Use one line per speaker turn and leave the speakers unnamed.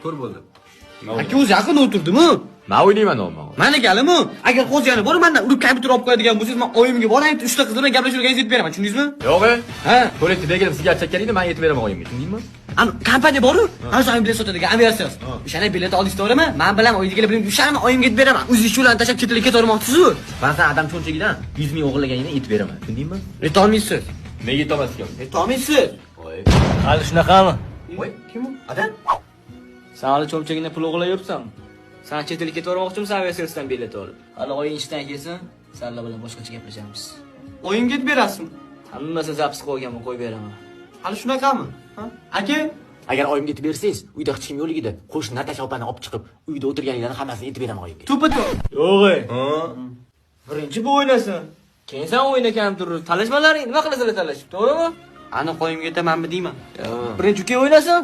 To'g'ri bo'ldi.
Aka o'zi yaqin o'tirdimi?
Men o'ynayman nomma.
Mana galimi? Agar qo'zgani bor mendan urib kompyuter olib qo'yadigan bo'lsangiz, men oyimga boray, 3 ta qiz bilan gaplashishga yetib beraman, tushundingizmi?
Yo'q,
Ha.
kollektiv belgilam sizga chekkan edi, men yetib beraman oyimga, tushundingmi?
Ani kompaniya bor-ku, ana shu bilet sotadigan aviatsiyasi. O'shani bilet olishni to'g'rimi? Men bilan o'yinga bilan o'shani oyimga yetib beraman. O'zingiz shularni tashlab chet elga ketavermoqchisiz-ku? Men san odam cho'nchigidan 100 ming o'g'irlaganingni yetib beraman, tushundingmi? Yeta olmaysiz.
Nega yetolmaskan?
Yeta olmaysiz.
Voy.
Hali shunaqami?
Voy, kim u? Adam?
Sen hali cho'mchagingdan pul o'g'irlab yuribsan. Sen chet elga ketavermoqchimisan aviatsiyasidan bilet olib? Hali oying ishdan kelsin, senlar bilan boshqacha gaplashamiz.
Oyimga yetib berasizmi?
Hammasi zapis qo'yganman, qo'yib beraman.
Hali shunaqami? Ha? Aka,
Agar oyimga yetib bersangiz, uyda hech kim yo'qligida, qo'shni Natasha opani olib chiqib, uyda o'tirganinglarni hammasini yetib beraman oyimga.
to'ppa-to'p.
Yo'q. Birinchi bu o'ynasin. Keyin sen o'ynagan turur. Talashmalaring nima qilasizlar talashib, to'g'rimi?
Ani qo'yimga yetamanmi deyman.
Birinchi keyin o'ynasin.